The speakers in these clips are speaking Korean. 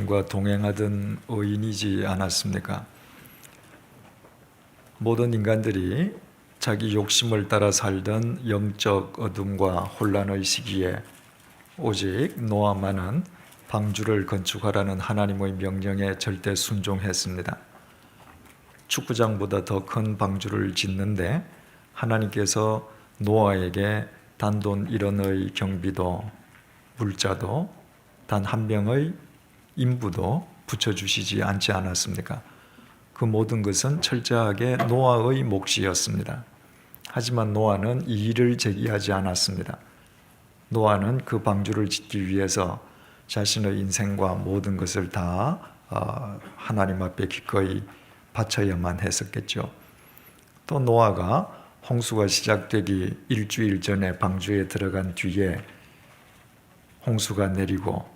하나님과 동행하던 의인이지 않았습니까? 모든 인간들이 자기 욕심을 따라 살던 영적 어둠과 혼란의 시기에 오직 노아만은 방주를 건축하라는 하나님의 명령에 절대 순종했습니다. 축구장보다 더 큰 방주를 짓는데 하나님께서 노아에게 단돈 1원의 경비도 물자도 단 한 명의 인부도 붙여주시지 않지 않았습니까? 그 모든 것은 철저하게 노아의 몫이었습니다. 하지만 노아는 이의를 제기하지 않았습니다. 노아는 그 방주를 짓기 위해서 자신의 인생과 모든 것을 다 하나님 앞에 기꺼이 바쳐야만 했었겠죠. 또 노아가 홍수가 시작되기 일주일 전에 방주에 들어간 뒤에 홍수가 내리고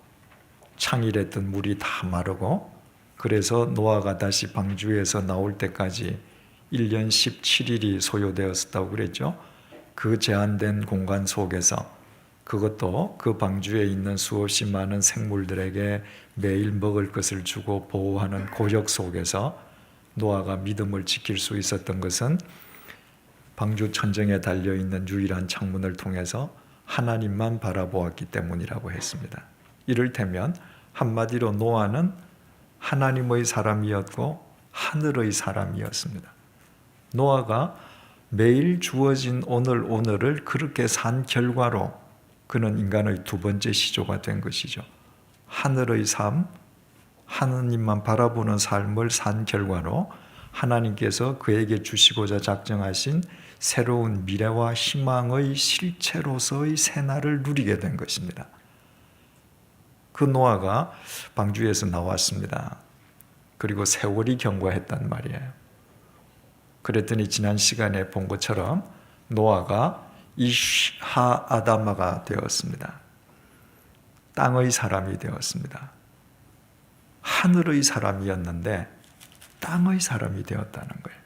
창일했던 물이 다 마르고, 그래서 노아가 다시 방주에서 나올 때까지 1년 17일이 소요되었다고 그랬죠. 그 제한된 공간 속에서, 그것도 그 방주에 있는 수없이 많은 생물들에게 매일 먹을 것을 주고 보호하는 고역 속에서 노아가 믿음을 지킬 수 있었던 것은 방주 천정에 달려있는 유일한 창문을 통해서 하나님만 바라보았기 때문이라고 했습니다. 이를테면 한마디로 노아는 하나님의 사람이었고 하늘의 사람이었습니다. 노아가 매일 주어진 오늘을 그렇게 산 결과로 그는 인간의 두 번째 시조가 된 것이죠. 하늘의 삶, 하나님만 바라보는 삶을 산 결과로 하나님께서 그에게 주시고자 작정하신 새로운 미래와 희망의 실체로서의 새날을 누리게 된 것입니다. 그 노아가 방주에서 나왔습니다. 그리고 세월이 경과했단 말이에요. 그랬더니 지난 시간에 본 것처럼 노아가 이시하 아다마가 되었습니다. 땅의 사람이 되었습니다. 하늘의 사람이었는데 땅의 사람이 되었다는 거예요.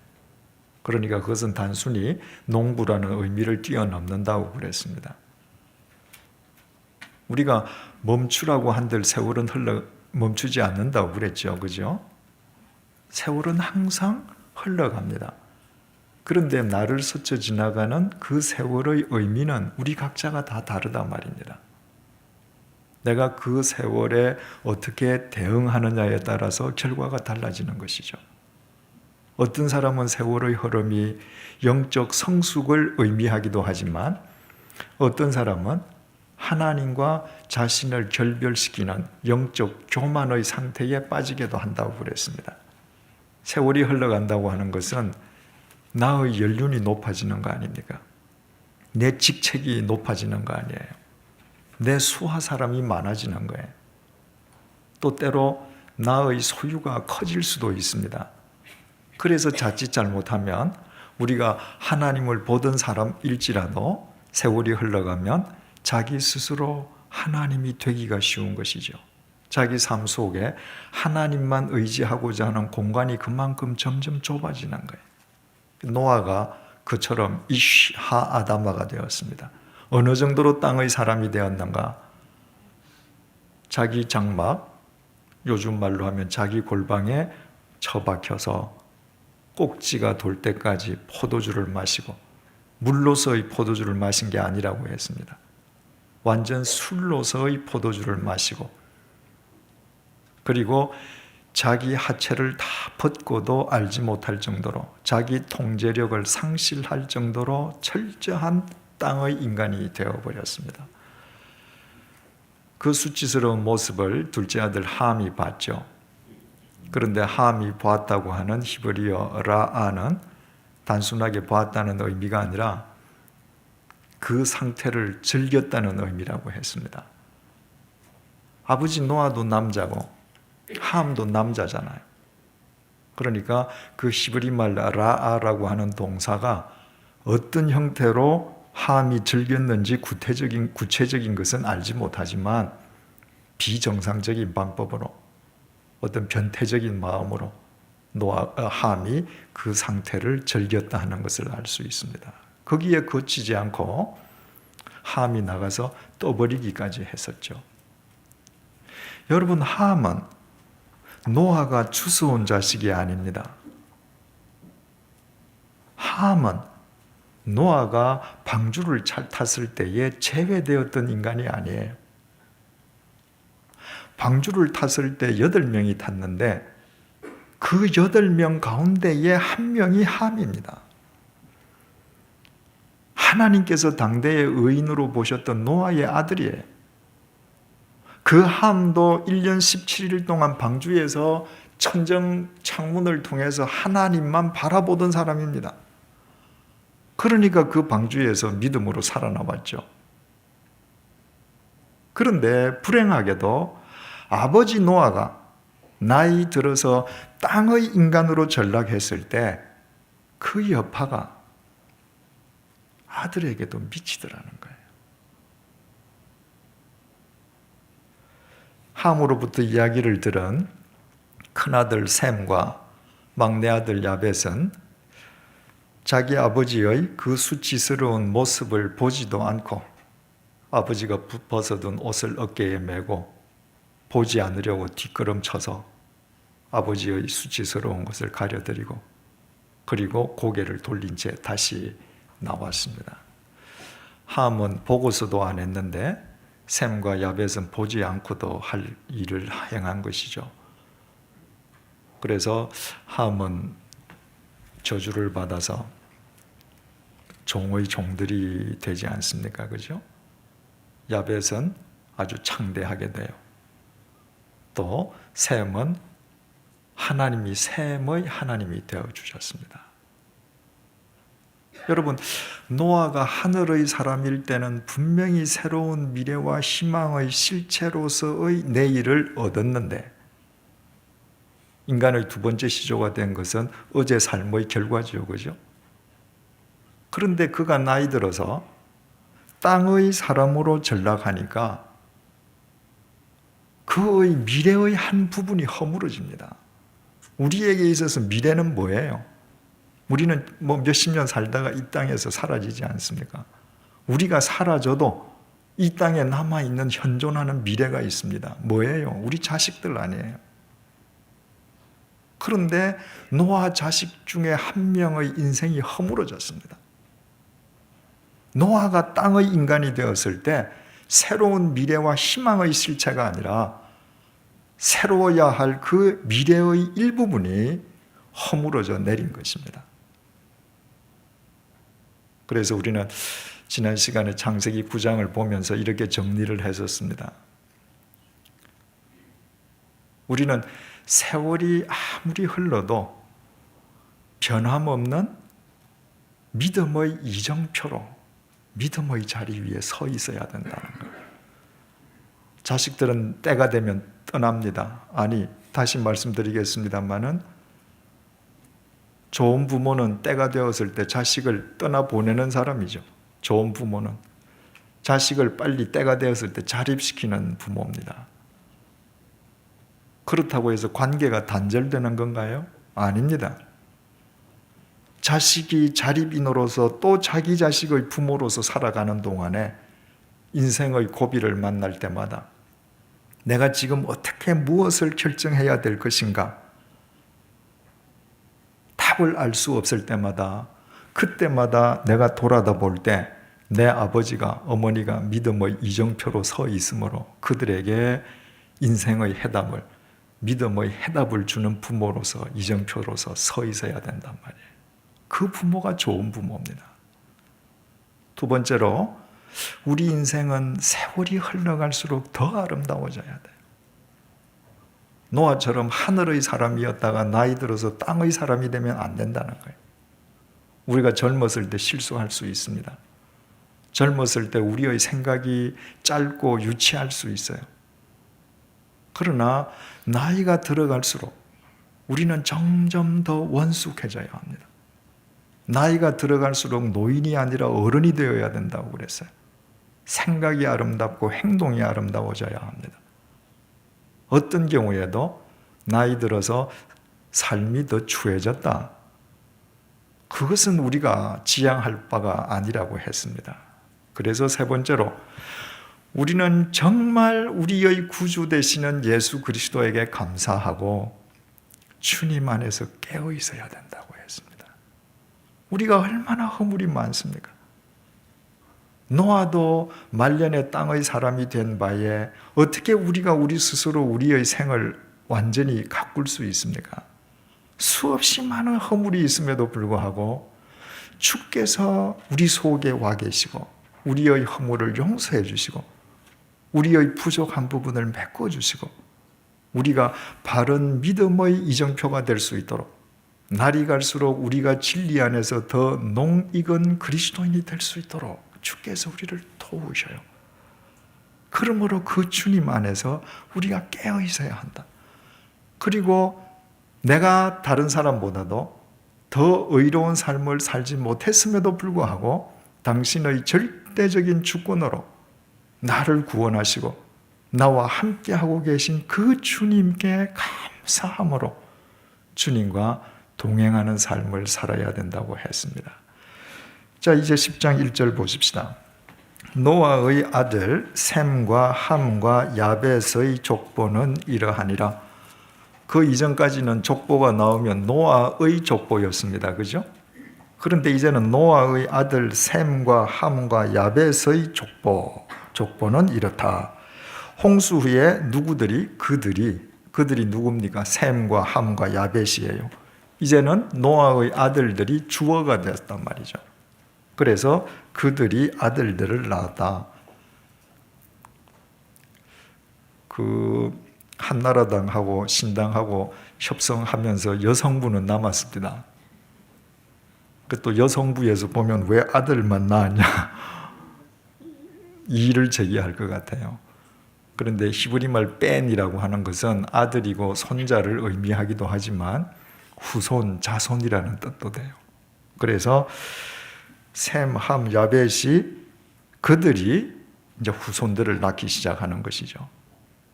그러니까 그것은 단순히 농부라는 의미를 뛰어넘는다고 그랬습니다. 우리가 멈추라고 한들 세월은 멈추지 않는다고 그랬죠. 그죠? 세월은 항상 흘러갑니다. 그런데 나를 스쳐 지나가는 그 세월의 의미는 우리 각자가 다 다르단 말입니다. 내가 그 세월에 어떻게 대응하느냐에 따라서 결과가 달라지는 것이죠. 어떤 사람은 세월의 흐름이 영적 성숙을 의미하기도 하지만 어떤 사람은 하나님과 자신을 결별시키는 영적 교만의 상태에 빠지기도 한다고 그랬습니다. 세월이 흘러간다고 하는 것은 나의 연륜이 높아지는 거 아닙니까? 내 직책이 높아지는 거 아니에요? 내 수하 사람이 많아지는 거예요. 또 때로 나의 소유가 커질 수도 있습니다. 그래서 자칫 잘못하면 우리가 하나님을 보던 사람일지라도 세월이 흘러가면 자기 스스로 하나님이 되기가 쉬운 것이죠. 자기 삶 속에 하나님만 의지하고자 하는 공간이 그만큼 점점 좁아지는 거예요. 노아가 그처럼 이시하 아다마가 되었습니다. 어느 정도로 땅의 사람이 되었는가? 자기 장막, 요즘 말로 하면 자기 골방에 처박혀서 꼭지가 돌 때까지 포도주를 마시고, 물로서의 포도주를 마신 게 아니라고 했습니다. 완전 술로서의 포도주를 마시고, 그리고 자기 하체를 다 벗고도 알지 못할 정도로 자기 통제력을 상실할 정도로 철저한 땅의 인간이 되어버렸습니다. 그 수치스러운 모습을 둘째 아들 함이 봤죠. 그런데 함이 보았다고 하는 히브리어 라아는 단순하게 보았다는 의미가 아니라 그 상태를 즐겼다는 의미라고 했습니다. 아버지 노아도 남자고 함도 남자잖아요. 그러니까 그 히브리 말 라아라고 하는 동사가 어떤 형태로 함이 즐겼는지 구체적인 것은 알지 못하지만 비정상적인 방법으로 어떤 변태적인 마음으로 함이 그 상태를 즐겼다 하는 것을 알 수 있습니다. 거기에 그치지 않고 함이 나가서 떠버리기까지 했었죠. 여러분, 함은 노아가 주워온 자식이 아닙니다. 함은 노아가 방주를 탔을 때에 제외되었던 인간이 아니에요. 방주를 탔을 때 8명이 탔는데 그 8명 가운데에 한 명이 함입니다. 하나님께서 당대의 의인으로 보셨던 노아의 아들이에요. 그 함도 1년 17일 동안 방주에서 천정 창문을 통해서 하나님만 바라보던 사람입니다. 그러니까 그 방주에서 믿음으로 살아남았죠. 그런데 불행하게도 아버지 노아가 나이 들어서 땅의 인간으로 전락했을 때 그 여파가 아들에게도 미치더라는 거예요. 함으로부터 이야기를 들은 큰아들 셈과 막내아들 야벳은 자기 아버지의 그 수치스러운 모습을 보지도 않고 아버지가 벗어둔 옷을 어깨에 메고 보지 않으려고 뒷걸음쳐서 아버지의 수치스러운 것을 가려드리고 그리고 고개를 돌린 채 다시 나왔습니다. 함은 보고서도 안 했는데 셈과 야벳은 보지 않고도 할 일을 행한 것이죠. 그래서 함은 저주를 받아서 종의 종들이 되지 않습니까? 그죠? 야벳은 아주 창대하게 돼요. 또 셈은 하나님이 셈의 하나님이 되어 주셨습니다. 여러분, 노아가 하늘의 사람일 때는 분명히 새로운 미래와 희망의 실체로서의 내일을 얻었는데 인간의 두 번째 시조가 된 것은 어제 삶의 결과지요. 그죠? 그런데 그가 나이 들어서 땅의 사람으로 전락하니까 그의 미래의 한 부분이 허물어집니다. 우리에게 있어서 미래는 뭐예요? 우리는 몇십 년 살다가 이 땅에서 사라지지 않습니까? 우리가 사라져도 이 땅에 남아있는 현존하는 미래가 있습니다. 뭐예요? 우리 자식들 아니에요. 그런데 노아 자식 중에 한 명의 인생이 허물어졌습니다. 노아가 땅의 인간이 되었을 때 새로운 미래와 희망의 실체가 아니라 새로워야 할 그 미래의 일부분이 허물어져 내린 것입니다. 그래서 우리는 지난 시간에 창세기 9장을 보면서 이렇게 정리를 했었습니다. 우리는 세월이 아무리 흘러도 변함없는 믿음의 이정표로 믿음의 자리 위에 서 있어야 된다는 거예요. 자식들은 때가 되면 떠납니다. 아니, 다시 말씀드리겠습니다마는 좋은 부모는 때가 되었을 때 자식을 떠나보내는 사람이죠. 좋은 부모는 자식을 빨리 때가 되었을 때 자립시키는 부모입니다. 그렇다고 해서 관계가 단절되는 건가요? 아닙니다. 자식이 자립인으로서 또 자기 자식의 부모로서 살아가는 동안에 인생의 고비를 만날 때마다 내가 지금 어떻게 무엇을 결정해야 될 것인가? 답을 알 수 없을 때마다 그때마다 내가 돌아다 볼 때 내 아버지가 어머니가 믿음의 이정표로 서 있으므로 그들에게 인생의 해답을 믿음의 해답을 주는 부모로서 이정표로서 서 있어야 된단 말이에요. 그 부모가 좋은 부모입니다. 두 번째로 우리 인생은 세월이 흘러갈수록 더 아름다워져야 돼요. 노아처럼 하늘의 사람이었다가 나이 들어서 땅의 사람이 되면 안 된다는 거예요. 우리가 젊었을 때 실수할 수 있습니다. 젊었을 때 우리의 생각이 짧고 유치할 수 있어요. 그러나 나이가 들어갈수록 우리는 점점 더 원숙해져야 합니다. 나이가 들어갈수록 노인이 아니라 어른이 되어야 된다고 그랬어요. 생각이 아름답고 행동이 아름다워져야 합니다. 어떤 경우에도 나이 들어서 삶이 더 추해졌다. 그것은 우리가 지향할 바가 아니라고 했습니다. 그래서 세 번째로 우리는 정말 우리의 구주 되시는 예수 그리스도에게 감사하고 주님 안에서 깨어 있어야 된다고 했습니다. 우리가 얼마나 허물이 많습니까? 노아도 말년의 땅의 사람이 된 바에 어떻게 우리가 우리 스스로 우리의 생을 완전히 가꿀 수 있습니까? 수없이 많은 허물이 있음에도 불구하고 주께서 우리 속에 와 계시고 우리의 허물을 용서해 주시고 우리의 부족한 부분을 메꿔주시고 우리가 바른 믿음의 이정표가 될 수 있도록 날이 갈수록 우리가 진리 안에서 더 농익은 그리스도인이 될 수 있도록 주께서 우리를 도우셔요. 그러므로 그 주님 안에서 우리가 깨어 있어야 한다. 그리고 내가 다른 사람보다도 더 의로운 삶을 살지 못했음에도 불구하고 당신의 절대적인 주권으로 나를 구원하시고 나와 함께하고 계신 그 주님께 감사함으로 주님과 동행하는 삶을 살아야 된다고 했습니다. 자, 이제 10장 1절 보십시다. 노아의 아들 셈과 함과 야벳의 족보는 이러하니라. 그 이전까지는 족보가 나오면 노아의 족보였습니다. 그죠? 그런데 이제는 노아의 아들 셈과 함과 야벳의 족보는 이렇다. 홍수 후에 누구들이 그들이 누굽니까? 셈과 함과 야벳이에요. 이제는 노아의 아들들이 주어가 됐단 말이죠. 그래서 그들이 아들들을 낳았다. 그 한나라당하고 신당하고 협성하면서 여성부는 남았습니다. 또 여성부에서 보면 왜 아들만 낳았냐 이의를 제기할 것 같아요. 그런데 히브리 말 뺀이라고 하는 것은 아들이고 손자를 의미하기도 하지만 후손, 자손이라는 뜻도 돼요. 그래서 셈, 함, 야벳이 그들이 이제 후손들을 낳기 시작하는 것이죠.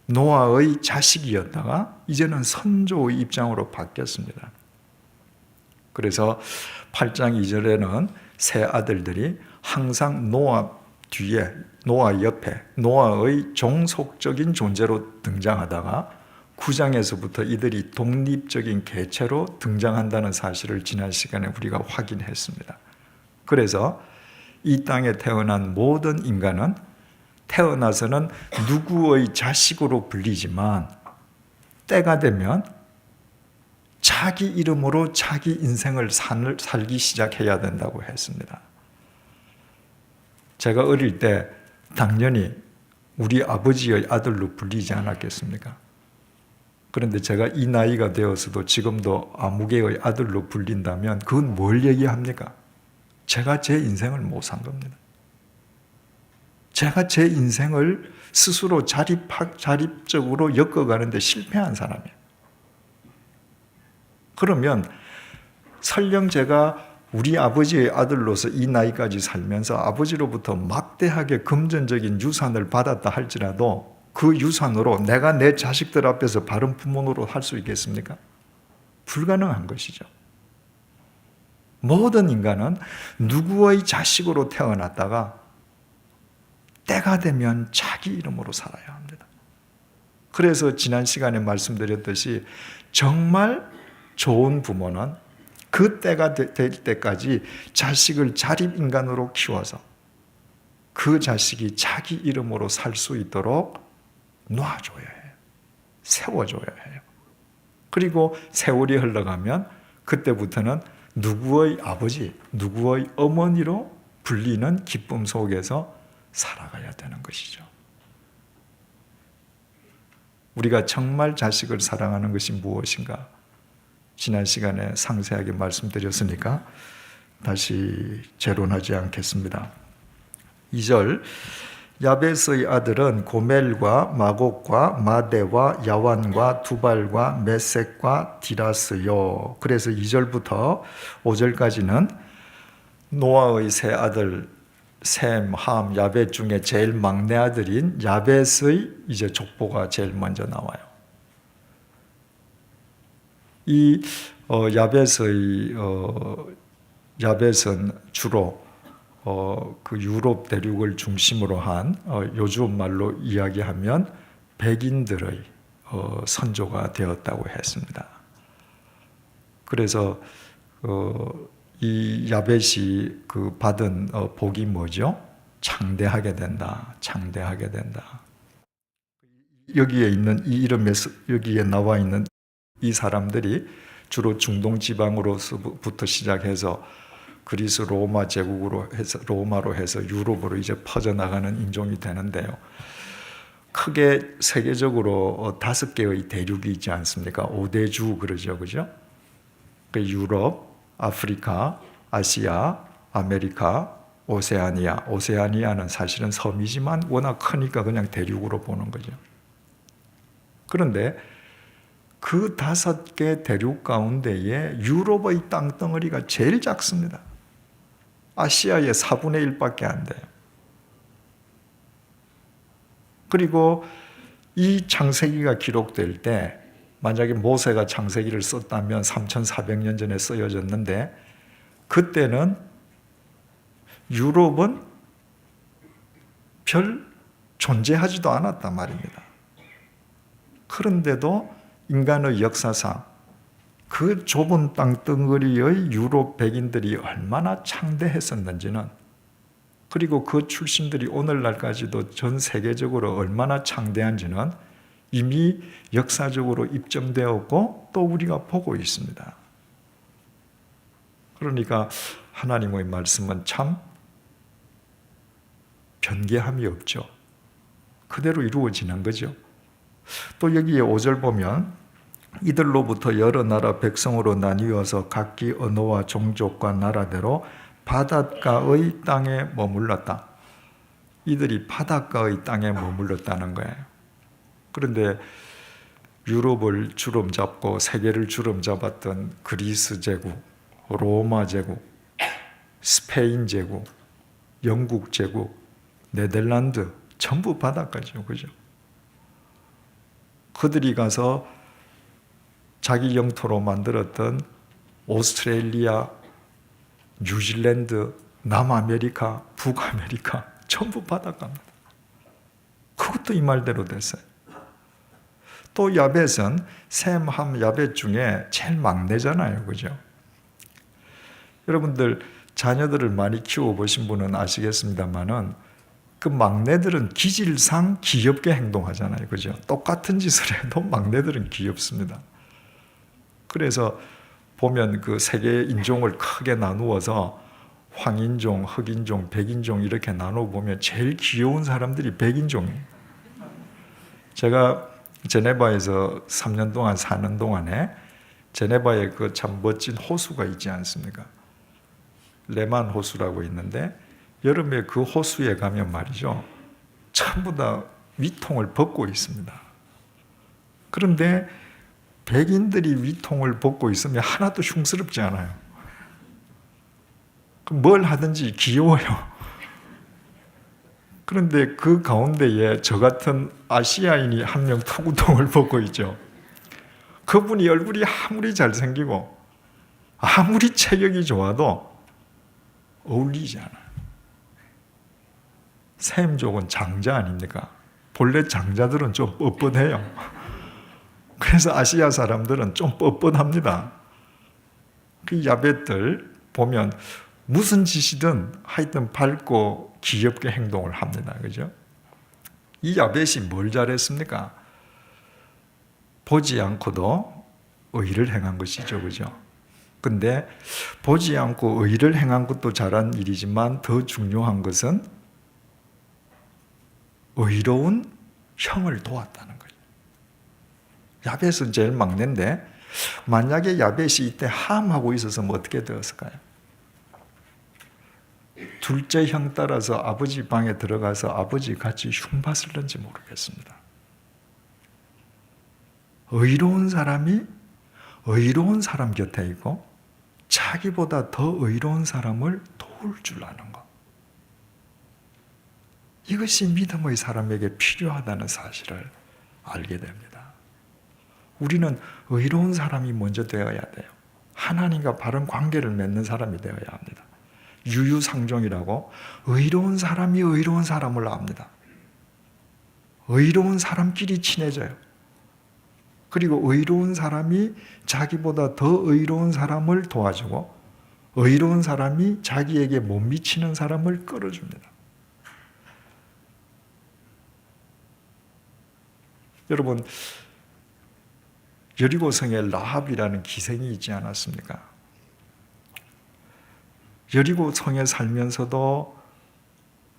노아의 자식이었다가 이제는 선조의 입장으로 바뀌었습니다. 그래서 8장 2절에는 세 아들들이 항상 노아 뒤에, 노아 옆에, 노아의 종속적인 존재로 등장하다가 9장에서부터 이들이 독립적인 개체로 등장한다는 사실을 지난 시간에 우리가 확인했습니다. 그래서 이 땅에 태어난 모든 인간은 태어나서는 누구의 자식으로 불리지만 때가 되면 자기 이름으로 자기 인생을 살기 시작해야 된다고 했습니다. 제가 어릴 때 당연히 우리 아버지의 아들로 불리지 않았겠습니까? 그런데 제가 이 나이가 되어서도 지금도 아무개의 아들로 불린다면 그건 뭘 얘기합니까? 제가 제 인생을 못 산 겁니다. 제가 제 인생을 스스로 자립적으로 엮어가는데 실패한 사람이에요. 그러면 설령 제가 우리 아버지의 아들로서 이 나이까지 살면서 아버지로부터 막대하게 금전적인 유산을 받았다 할지라도 그 유산으로 내가 내 자식들 앞에서 바른 부모로 할 수 있겠습니까? 불가능한 것이죠. 모든 인간은 누구의 자식으로 태어났다가 때가 되면 자기 이름으로 살아야 합니다. 그래서 지난 시간에 말씀드렸듯이 정말 좋은 부모는 그 때가 될 때까지 자식을 자립인간으로 키워서 그 자식이 자기 이름으로 살 수 있도록 놔줘야 해요. 세워줘야 해요. 그리고 세월이 흘러가면 그때부터는 누구의 아버지, 누구의 어머니로 불리는 기쁨 속에서 살아가야 되는 것이죠. 우리가 정말 자식을 사랑하는 것이 무엇인가? 지난 시간에 상세하게 말씀드렸으니까 다시 재론하지 않겠습니다. 2절 야벳의 아들은 고멜과 마곡과 마데와 야완과 두발과 메섹과 디라스요. 그래서 2절부터 5절까지는 노아의 세 아들 셈, 함, 야벳 중에 제일 막내 아들인 야벳의 이제 족보가 제일 먼저 나와요. 이 야벳은 주로 그 유럽 대륙을 중심으로 한 요즘 말로 이야기하면 백인들의 선조가 되었다고 했습니다. 그래서 이 야벳이 그 받은 복이 뭐죠? 창대하게 된다. 창대하게 된다. 여기에 있는 이 이름에서 여기에 나와 있는 이 사람들이 주로 중동 지방으로부터 시작해서 그리스 로마 제국으로 해서 로마로 해서 유럽으로 이제 퍼져나가는 인종이 되는데요. 크게 세계적으로 5개의 대륙이 있지 않습니까? 5대주 그러죠, 그죠? 그 유럽, 아프리카, 아시아, 아메리카, 오세아니아. 오세아니아는 사실은 섬이지만 워낙 크니까 그냥 대륙으로 보는 거죠. 그런데 그 5개 대륙 가운데에 유럽의 땅덩어리가 제일 작습니다. 아시아의 4분의 1밖에 안 돼요. 그리고 이 창세기가 기록될 때 만약에 모세가 창세기를 썼다면 3400년 전에 쓰여졌는데 그때는 유럽은 별 존재하지도 않았단 말입니다. 그런데도 인간의 역사상 그 좁은 땅덩어리의 유럽 백인들이 얼마나 창대했었는지는, 그리고 그 출신들이 오늘날까지도 전 세계적으로 얼마나 창대한지는 이미 역사적으로 입증되었고 또 우리가 보고 있습니다. 그러니까 하나님의 말씀은 참 변개함이 없죠. 그대로 이루어지는 거죠. 또 여기에 5절 보면 이들로부터 여러 나라 백성으로 나뉘어서 각기 언어와 종족과 나라대로 바닷가의 땅에 머물렀다. 이들이 바닷가의 땅에 머물렀다는 거예요. 그런데 유럽을 주름 잡고 세계를 주름 잡았던 그리스 제국, 로마 제국, 스페인 제국, 영국 제국, 네덜란드 전부 바닷가죠. 그죠? 그들이 가서 자기 영토로 만들었던 오스트레일리아, 뉴질랜드, 남아메리카, 북아메리카 전부 바닷가입니다. 그것도 이 말대로 됐어요. 또 야벳은 셈, 함, 야벳 중에 제일 막내잖아요. 그죠? 여러분들 자녀들을 많이 키워보신 분은 아시겠습니다만은 그 막내들은 기질상 귀엽게 행동하잖아요. 그죠? 똑같은 짓을 해도 막내들은 귀엽습니다. 그래서 보면 그 세계 인종을 크게 나누어서 황인종, 흑인종, 백인종 이렇게 나눠보면 제일 귀여운 사람들이 백인종이에요. 제가 제네바에서 3년 동안 사는 동안에 제네바에 그 참 멋진 호수가 있지 않습니까? 레만 호수라고 있는데 여름에 그 호수에 가면 말이죠. 전부 다 위통을 벗고 있습니다. 그런데 백인들이 위통을 벗고 있으면 하나도 흉스럽지 않아요. 뭘 하든지 귀여워요. 그런데 그 가운데에 저 같은 아시아인이 한 명 턱우통을 벗고 있죠. 그분이 얼굴이 아무리 잘생기고 아무리 체격이 좋아도 어울리지 않아요. 셈족은 장자 아닙니까? 본래 장자들은 좀 뻣뻣해요. 그래서 아시아 사람들은 좀 뻣뻣합니다. 그 야벳들 보면 무슨 짓이든 하여튼 밝고 귀엽게 행동을 합니다. 그죠? 이 야벳이 뭘 잘했습니까? 보지 않고도 의를 행한 것이죠. 그죠? 근데 보지 않고 의를 행한 것도 잘한 일이지만 더 중요한 것은 의로운 형을 도왔다는 거예요. 야벳은 제일 막내인데 만약에 야벳이 이때 함하고 있었으면 어떻게 되었을까요? 둘째 형 따라서 아버지 방에 들어가서 아버지 같이 흉봤을는지 모르겠습니다. 의로운 사람이 의로운 사람 곁에 있고 자기보다 더 의로운 사람을 도울 줄 아는 것. 이것이 믿음의 사람에게 필요하다는 사실을 알게 됩니다. 우리는 의로운 사람이 먼저 되어야 돼요. 하나님과 바른 관계를 맺는 사람이 되어야 합니다. 유유상종이라고 의로운 사람이 의로운 사람을 압니다. 의로운 사람끼리 친해져요. 그리고 의로운 사람이 자기보다 더 의로운 사람을 도와주고 의로운 사람이 자기에게 못 미치는 사람을 끌어줍니다. 여러분, 여리고성에 라합이라는 기생이 있지 않았습니까? 여리고성에 살면서도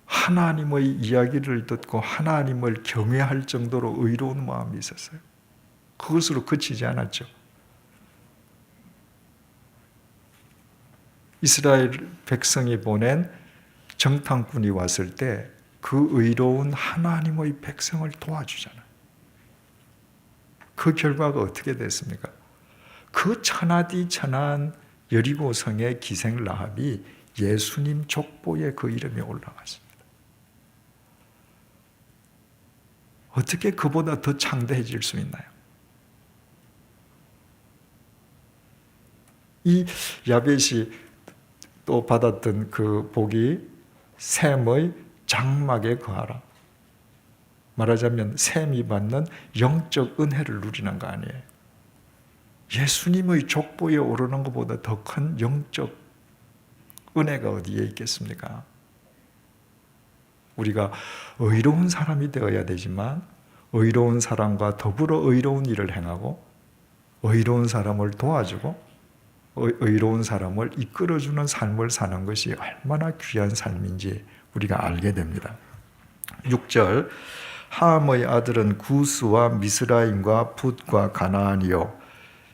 하나님의 이야기를 듣고 하나님을 경외할 정도로 의로운 마음이 있었어요. 그것으로 그치지 않았죠. 이스라엘 백성이 보낸 정탐꾼이 왔을 때 그 의로운 하나님의 백성을 도와주잖아요. 그 결과가 어떻게 됐습니까? 그 천하디 천한 여리고성의 기생 라합이 예수님 족보에 그 이름이 올라갔습니다. 어떻게 그보다 더 창대해질 수 있나요? 이 야벳이 또 받았던 그 복이 셈의 장막에 거하라. 말하자면 셈이 받는 영적 은혜를 누리는 거 아니에요. 예수님의 족보에 오르는 것보다 더 큰 영적 은혜가 어디에 있겠습니까? 우리가 의로운 사람이 되어야 되지만 의로운 사람과 더불어 의로운 일을 행하고 의로운 사람을 도와주고 의로운 사람을 이끌어주는 삶을 사는 것이 얼마나 귀한 삶인지 우리가 알게 됩니다. 6절 함의 아들은 구스와 미스라임과 붓과 가나안이요.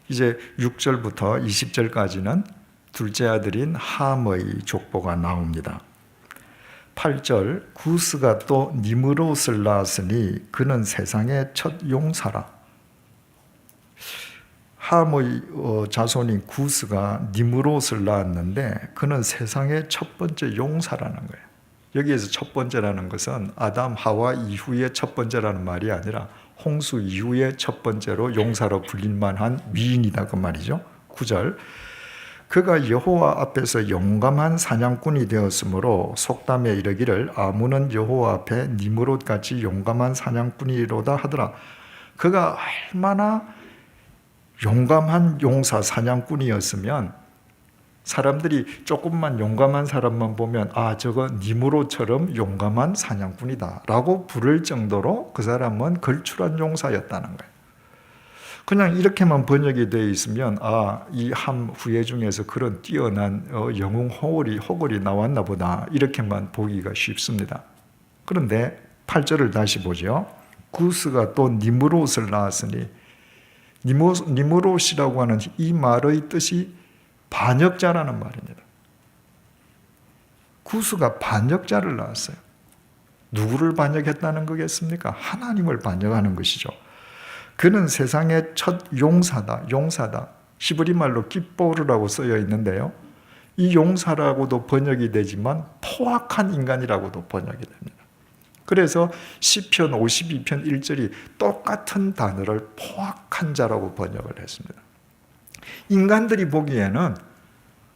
이제 6절부터 20절까지는 둘째 아들인 함의 족보가 나옵니다. 8절 구스가 또 니므롯을 낳았으니 그는 세상의 첫 용사라. 함의 자손인 구스가 니므롯을 낳았는데 그는 세상의 첫 번째 용사라는 거예요. 여기에서 첫 번째라는 것은 아담 하와 이후의 첫 번째라는 말이 아니라 홍수 이후의 첫 번째로 용사로 불릴 만한 위인이다 그 말이죠. 9절 그가 여호와 앞에서 용감한 사냥꾼이 되었으므로 속담에 이르기를 아무는 여호와 앞에 니므롯같이 용감한 사냥꾼이로다 하더라. 그가 얼마나 용감한 용사 사냥꾼이었으면 사람들이 조금만 용감한 사람만 보면 아 저거 니므롯처럼 용감한 사냥꾼이다 라고 부를 정도로 그 사람은 걸출한 용사였다는 거예요. 그냥 이렇게만 번역이 되어 있으면 아 이 함 후예 중에서 그런 뛰어난 영웅 호걸이 나왔나 보다 이렇게만 보기가 쉽습니다. 그런데 8절을 다시 보죠. 구스가 또 니므롯을 낳았으니 니므롯이라고 하는 이 말의 뜻이 반역자라는 말입니다. 구스가 반역자를 낳았어요. 누구를 반역했다는 거겠습니까? 하나님을 반역하는 것이죠. 그는 세상의 첫 용사다. 히브리 말로 깃보르라고 쓰여 있는데요. 이 용사라고도 번역이 되지만 포악한 인간이라고도 번역이 됩니다. 그래서 시편 52편 1절이 똑같은 단어를 포악한 자라고 번역을 했습니다. 인간들이 보기에는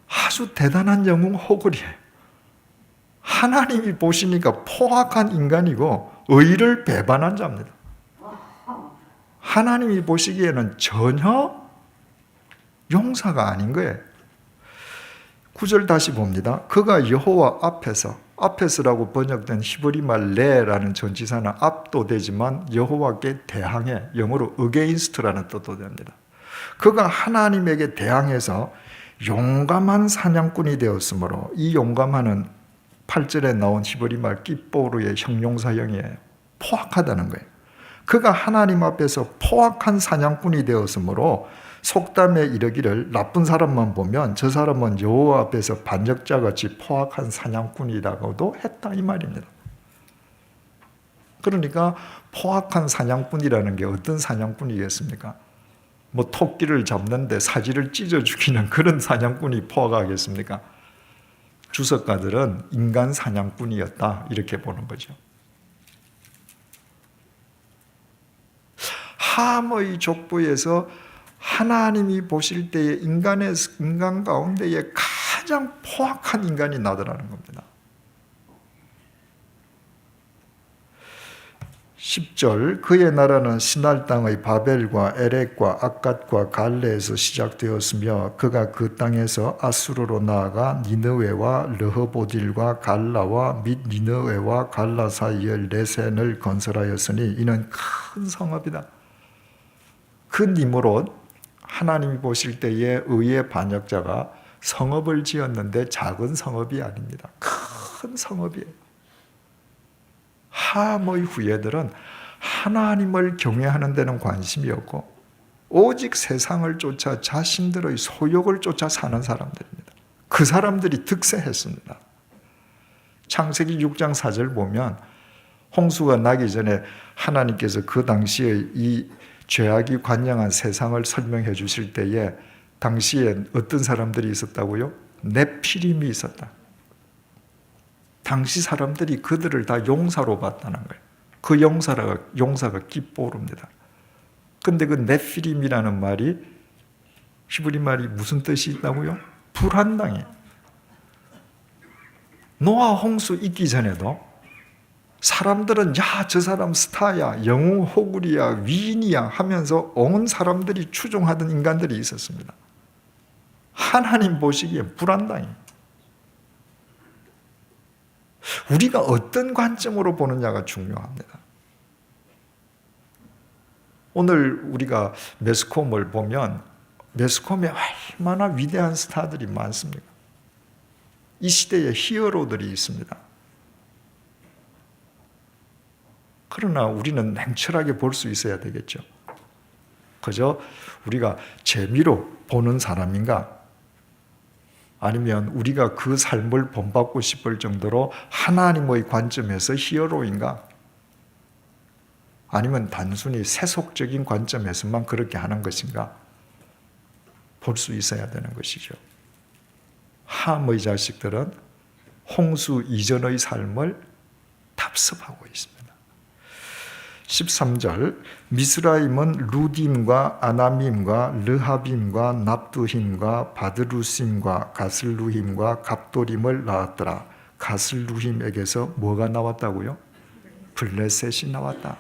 아주 대단한 영웅 호걸이에요. 하나님이 보시니까 포악한 인간이고 의를 배반한 자입니다. 하나님이 보시기에는 전혀 용사가 아닌 거예요. 9절 다시 봅니다. 그가 여호와 앞에서라고 번역된 히브리 말 레라는 전치사는 앞도 되지만 여호와께 대항해 영어로 against라는 뜻도 됩니다. 그가 하나님에게 대항해서 용감한 사냥꾼이 되었으므로 이 용감한은 8절에 나온 히브리 말 깃보르의 형용사형이에요. 포악하다는 거예요. 그가 하나님 앞에서 포악한 사냥꾼이 되었으므로 속담에 이르기를 나쁜 사람만 보면 저 사람은 여호와 앞에서 반역자같이 포악한 사냥꾼이라고도 했다 이 말입니다. 그러니까 포악한 사냥꾼이라는 게 어떤 사냥꾼이겠습니까? 뭐 토끼를 잡는데 사지를 찢어 죽이는 그런 사냥꾼이 포악하겠습니까? 주석가들은 인간 사냥꾼이었다 이렇게 보는 거죠. 함의 족보에서 하나님이 보실 때에 인간 가운데에 가장 포악한 인간이 나더라는 겁니다. 10절 그의 나라는 시날 땅의 바벨과 에렉과 악갓과 갈레에서 시작되었으며 그가 그 땅에서 아수르로 나아가 니느웨와 르호보딜과 갈라와 및 니느웨와 갈라 사이에 레센을 건설하였으니 이는 큰 성읍이다. 그 니므롯 하나님이 보실 때에 의의 반역자가 성읍을 지었는데 작은 성읍이 아닙니다. 큰 성읍이에요. 함의 후예들은 하나님을 경외하는 데는 관심이 없고 오직 세상을 쫓아 자신들의 소욕을 쫓아 사는 사람들입니다. 그 사람들이 득세했습니다. 창세기 6장 4절 보면 홍수가 나기 전에 하나님께서 그 당시에 이 죄악이 관영한 세상을 설명해 주실 때에 당시에 어떤 사람들이 있었다고요? 네피림이 있었다. 당시 사람들이 그들을 다 용사로 봤다는 거예요. 그 용사가 깃보릅니다. 근데 그 네피림이라는 말이 히브리 말이 무슨 뜻이 있다고요? 불한당이에요. 노아 홍수 있기 전에도 사람들은 야, 저 사람 스타야, 영웅 호구리야, 위인이야 하면서 온 사람들이 추종하던 인간들이 있었습니다. 하나님 보시기에 불한당이에요. 우리가 어떤 관점으로 보느냐가 중요합니다. 오늘 우리가 매스컴을 보면 매스컴에 얼마나 위대한 스타들이 많습니까? 이 시대에 히어로들이 있습니다. 그러나 우리는 냉철하게 볼 수 있어야 되겠죠. 그저 우리가 재미로 보는 사람인가? 아니면 우리가 그 삶을 본받고 싶을 정도로 하나님의 관점에서 히어로인가? 아니면 단순히 세속적인 관점에서만 그렇게 하는 것인가? 볼 수 있어야 되는 것이죠. 함의 자식들은 홍수 이전의 삶을 답습하고 있습니다. 13절 미스라임은 루딤과 아나밈과 르하빔과 납두힘과 바드루심과 가슬루힘과 갑도림을 낳았더라. 가슬루힘에게서 뭐가 나왔다고요? 블레셋이 나왔다.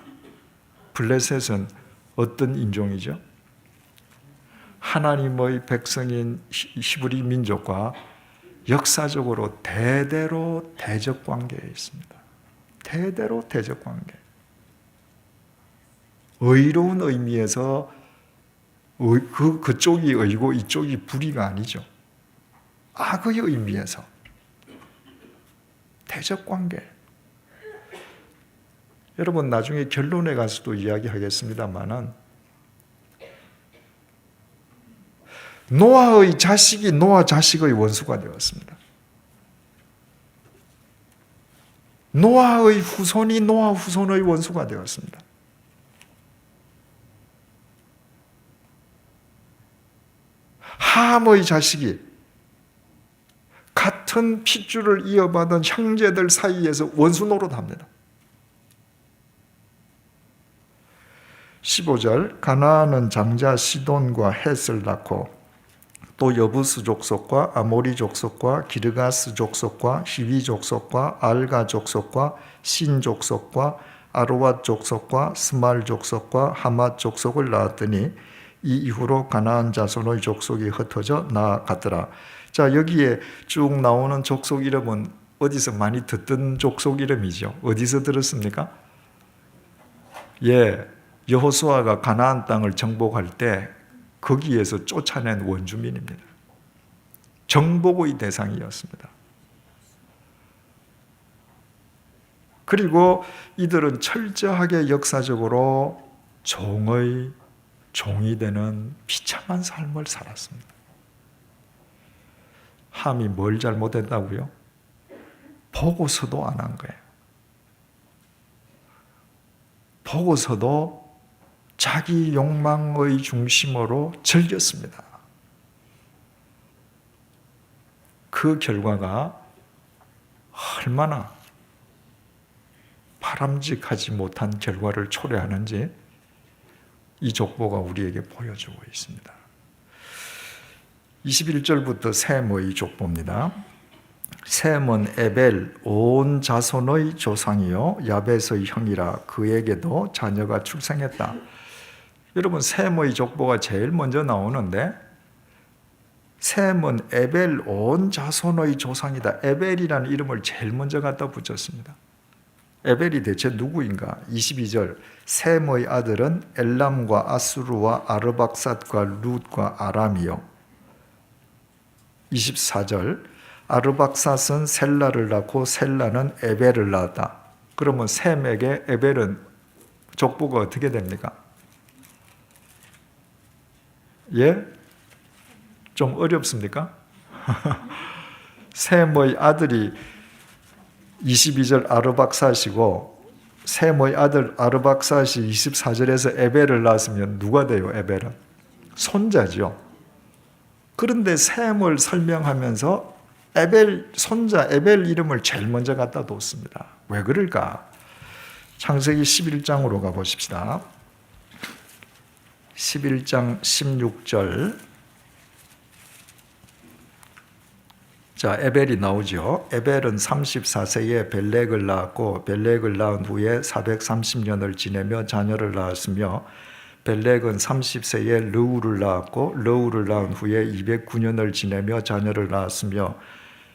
블레셋은 어떤 인종이죠? 하나님의 백성인 히브리 민족과 역사적으로 대대로 대적 관계에 있습니다. 대대로 대적 관계. 의로운 의미에서 그쪽이 의고 이쪽이 불의가 아니죠. 악의 의미에서 대적 관계. 여러분 나중에 결론에 가서도 이야기하겠습니다만은 노아의 자식이 노아 자식의 원수가 되었습니다. 노아의 후손이 노아 후손의 원수가 되었습니다. 함의 자식이 같은 핏줄을 이어받은 형제들 사이에서 원수 노릇합니다. 15절 가나안은 장자 시돈과 헷을 낳고 또 여부스 족속과 아모리 족속과 기르가스 족속과 히위 족속과 알가 족속과 신 족속과 아로왑 족속과 스말 족속과 하맛 족속을 낳았더니 이 이후로 가나안 자손의 족속이 흩어져 나아갔더라. 자, 여기에 쭉 나오는 족속 이름은 어디서 많이 듣던 족속 이름이죠. 어디서 들었습니까? 예, 여호수아가 가나안 땅을 정복할 때 거기에서 쫓아낸 원주민입니다. 정복의 대상이었습니다. 그리고 이들은 철저하게 역사적으로 종이 되는 비참한 삶을 살았습니다. 함이 뭘 잘못했다고요? 보고서도 안 한 거예요. 보고서도 자기 욕망의 중심으로 즐겼습니다. 그 결과가 얼마나 바람직하지 못한 결과를 초래하는지 이 족보가 우리에게 보여주고 있습니다. 21절부터 셈의 족보입니다. 셈은 에벨 온 자손의 조상이요 야벳의 형이라 그에게도 자녀가 출생했다. 여러분, 셈의 족보가 제일 먼저 나오는데 셈은 에벨 온 자손의 조상이다. 에벨이라는 이름을 제일 먼저 갖다 붙였습니다. 에벨이 대체 누구인가? 22절 셈의 아들은 엘람과 아수르와 아르박삿과 룻과 아람이요. 24절 아르박삿은 셀라를 낳고 셀라는 에벨을 낳았다. 그러면 셈에게 에벨은 족보가 어떻게 됩니까? 예? 좀 어렵습니까? 셈의 아들이 22절 아르박삿이고 셈의 아들 아르박삿이 24절에서 에벨을 낳았으면 누가 돼요? 에벨은 손자죠. 그런데 셈을 설명하면서 에벨 손자 에벨 이름을 제일 먼저 갖다 뒀습니다. 왜 그럴까? 창세기 11장으로 가보십시다. 11장 16절. 자, 에벨이 나오죠. 에벨은 34세에 벨렉을 낳았고 벨렉을 낳은 후에 430년을 지내며 자녀를 낳았으며 벨렉은 30세에 르우를 낳았고 르우를 낳은 후에 209년을 지내며 자녀를 낳았으며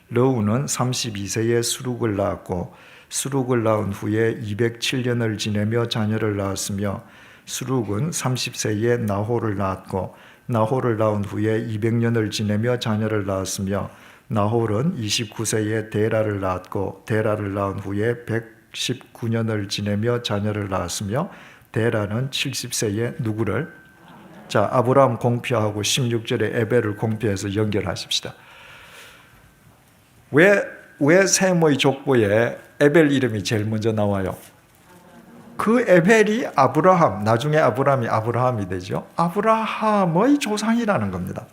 르우는 32세에 수룩을 낳았고 수룩을 낳은 후에 207년을 지내며 자녀를 낳았으며 수룩은 30세에 나홀을 낳았고 나홀을 낳은 후에 200년을 지내며 자녀를 낳았으며 나홀은 29세에 데라를 낳았고 데라를 낳은 후에 119년을 지내며 자녀를 낳았으며 데라는 70세에 누구를? 자, 아브라함 공표하고 16절에 에벨을 공표해서 연결하십시다. 왜 셈의 족보에 에벨 이름이 제일 먼저 나와요? 그 에벨이 아브라함, 나중에 아브라함이 아브라함이 되죠. 아브라함의 조상이라는 겁니다.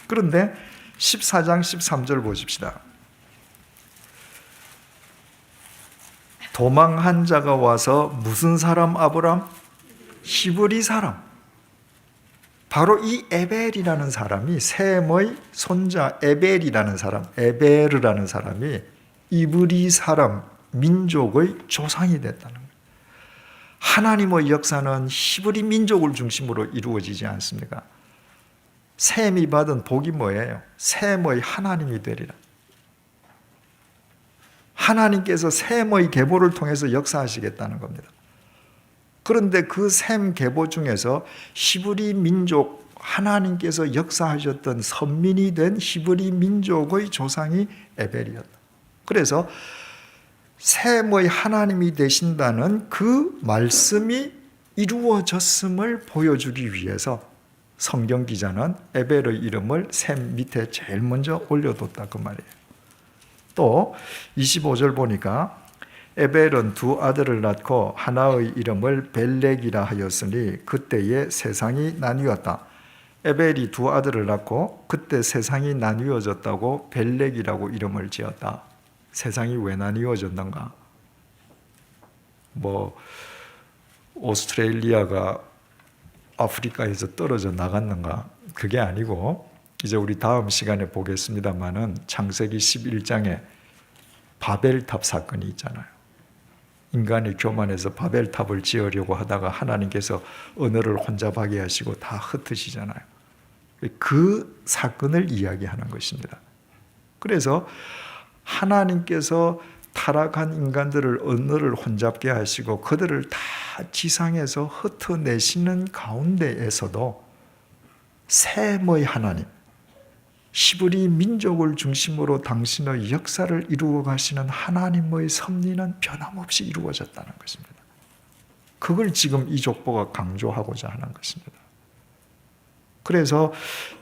그런데 14장 13절 보십시다. 도망한 자가 와서 무슨 사람 아브라함? 히브리 사람. 바로 이 에벨이라는 사람이 셈의 손자 에벨이라는 사람, 에베르라는 사람이 이브리 사람 민족의 조상이 됐다는 거예요. 하나님의 역사는 히브리 민족을 중심으로 이루어지지 않습니까? 셈이 받은 복이 뭐예요? 셈의 하나님이 되리라. 하나님께서 셈의 계보를 통해서 역사하시겠다는 겁니다. 그런데 그 셈 계보 중에서 히브리 민족 하나님께서 역사하셨던 선민이 된 히브리 민족의 조상이 에벨이었다. 그래서 셈의 하나님이 되신다는 그 말씀이 이루어졌음을 보여주기 위해서 성경 기자는 에벨의 이름을 셈 밑에 제일 먼저 올려뒀다 그 말이에요. 또 25절 보니까 에벨은 두 아들을 낳고 하나의 이름을 벨렉이라 하였으니 그때에 세상이 나뉘었다. 에벨이 두 아들을 낳고 그때 세상이 나뉘어졌다고 벨렉이라고 이름을 지었다. 세상이 왜 나뉘어졌는가? 오스트레일리아가 아프리카에서 떨어져 나갔는가? 그게 아니고 이제 우리 다음 시간에 보겠습니다마는 창세기 11장에 바벨탑 사건이 있잖아요. 인간이 교만해서 바벨탑을 지으려고 하다가 하나님께서 언어를 혼잡하게 하시고 다 흩으시잖아요. 그 사건을 이야기하는 것입니다. 그래서 하나님께서 타락한 인간들을 언어를 혼잡게 하시고 그들을 다 지상에서 흩어내시는 가운데에서도 셈의 하나님, 히브리 민족을 중심으로 당신의 역사를 이루어 가시는 하나님의 섭리는 변함없이 이루어졌다는 것입니다. 그걸 지금 이 족보가 강조하고자 하는 것입니다. 그래서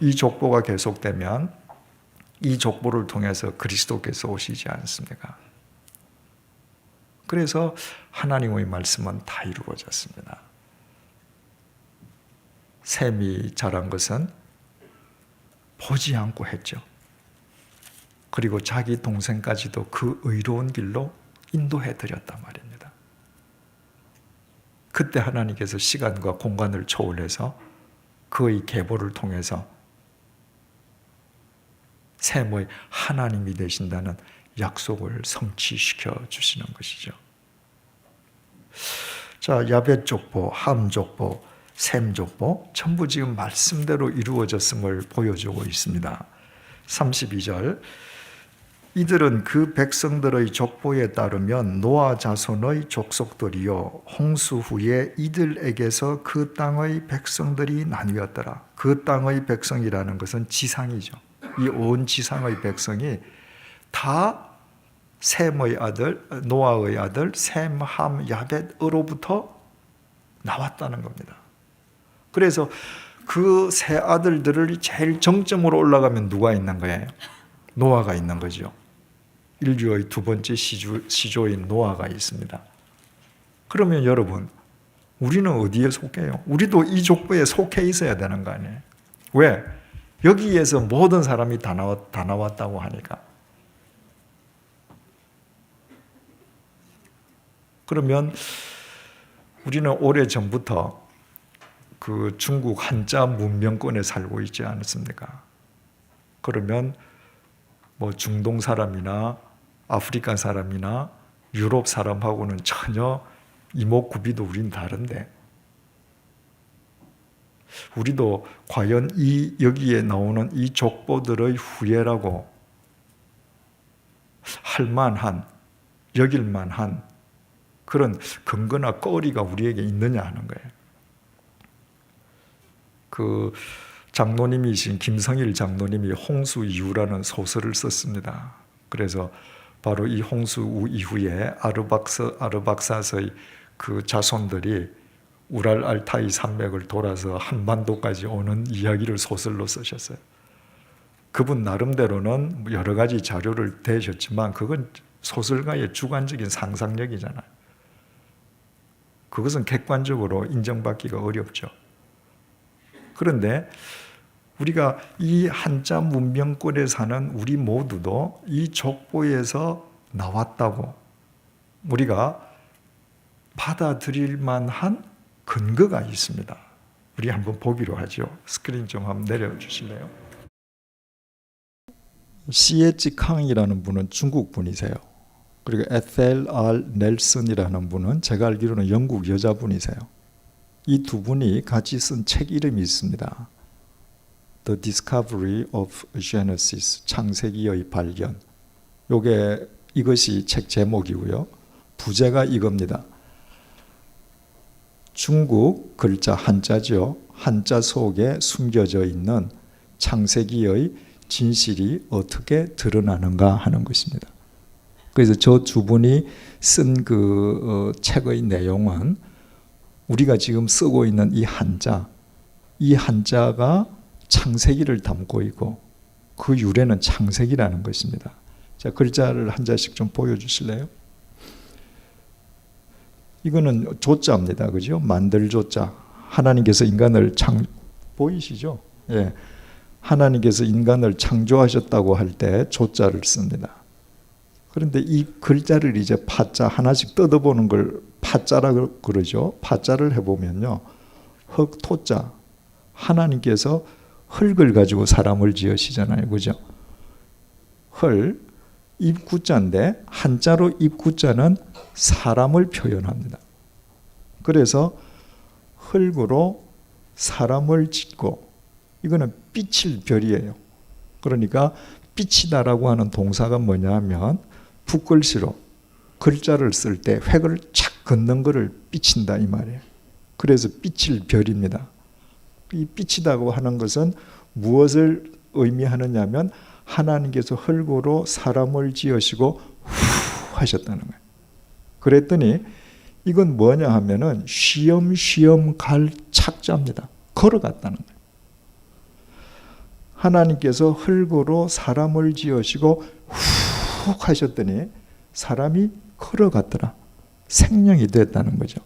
이 족보가 계속되면 이 족보를 통해서 그리스도께서 오시지 않습니까? 그래서 하나님의 말씀은 다 이루어졌습니다. 셈이 자란 것은 보지 않고 했죠. 그리고 자기 동생까지도 그 의로운 길로 인도해 드렸단 말입니다. 그때 하나님께서 시간과 공간을 초월해서 그의 계보를 통해서 셈의 하나님이 되신다는 약속을 성취시켜 주시는 것이죠. 자, 야벳 족보, 함 족보, 셈 족보 전부 지금 말씀대로 이루어졌음을 보여주고 있습니다. 32절, 이들은 그 백성들의 족보에 따르면 노아 자손의 족속들이요 홍수 후에 이들에게서 그 땅의 백성들이 나뉘었더라. 그 땅의 백성이라는 것은 지상이죠. 이 온 지상의 백성이 다 셈의 아들, 노아의 아들 셈, 함, 야벳으로부터 나왔다는 겁니다. 그래서 그 세 아들들을 제일 정점으로 올라가면 누가 있는 거예요? 노아가 있는 거죠. 인류의 두 번째 시조인 노아가 있습니다. 그러면 여러분, 우리는 어디에 속해요? 우리도 이 족보에 속해 있어야 되는 거 아니에요? 왜? 여기에서 모든 사람이 다 나왔다고 하니까. 그러면 우리는 오래전부터 그 중국 한자 문명권에 살고 있지 않습니까? 그러면 뭐 중동 사람이나 아프리카 사람이나 유럽 사람하고는 전혀 이목구비도 우린 다른데, 우리도 과연 여기에 나오는 이 족보들의 후예라고 할 만한, 여길 만한 그런 근거나 거리가 우리에게 있느냐 하는 거예요. 그 장로님이신 김성일 장로님이 홍수 이후라는 소설을 썼습니다. 그래서 바로 이 홍수 이후에 아르박사스의 그 자손들이 우랄 알타이 산맥을 돌아서 한반도까지 오는 이야기를 소설로 쓰셨어요. 그분 나름대로는 여러 가지 자료를 대셨지만 그건 소설가의 주관적인 상상력이잖아요. 그것은 객관적으로 인정받기가 어렵죠. 그런데 우리가 이 한자 문명권에 사는 우리 모두도 이 족보에서 나왔다고 우리가 받아들일 만한 근거가 있습니다. 우리 한번 보기로 하죠. 스크린 좀 한번 내려주실래요? C.H. 캉이라는 분은 중국 분이세요. 그리고 에셀 R. 넬슨이라는 분은 제가 알기로는 영국 여자분이세요. 이 두 분이 같이 쓴 책 이름이 있습니다. The Discovery of Genesis, 창세기의 발견. 이것이 책 제목이고요. 부제가 이겁니다. 중국 글자 한자죠. 한자 속에 숨겨져 있는 창세기의 진실이 어떻게 드러나는가 하는 것입니다. 그래서 저 두 분이 쓴 그 책의 내용은 우리가 지금 쓰고 있는 이 한자가 창세기를 담고 있고 그 유래는 창세기라는 것입니다. 자, 글자를 한 자씩 좀 보여주실래요? 이거는 조자입니다. 그죠? 만들 조자. 하나님께서 인간을 보이시죠? 예. 하나님께서 인간을 창조하셨다고 할 때 조자를 씁니다. 그런데 이 글자를 이제 파자 하나씩 뜯어보는 걸 파자라고 그러죠. 파자를 해보면요. 흙토자. 하나님께서 흙을 가지고 사람을 지으시잖아요. 그죠? 흙, 입구자인데 한자로 입구자는 사람을 표현합니다. 그래서 흙으로 사람을 짓고 이거는 빛일 별이에요. 그러니까 빛이다라고 하는 동사가 뭐냐 하면 붓글씨로 글자를 쓸 때 획을 착 긋는 것을 빛인다 이 말이에요. 그래서 빛일 별입니다. 이 빛이다고 하는 것은 무엇을 의미하느냐 하면 하나님께서 흙으로 사람을 지으시고 후 하셨다는 거예요. 그랬더니 이건 뭐냐 하면은 쉬엄쉬엄 갈 착자입니다. 걸어갔다는 거예요. 하나님께서 흙으로 사람을 지으시고 훅 하셨더니 사람이 걸어갔더라. 생명이 됐다는 거죠.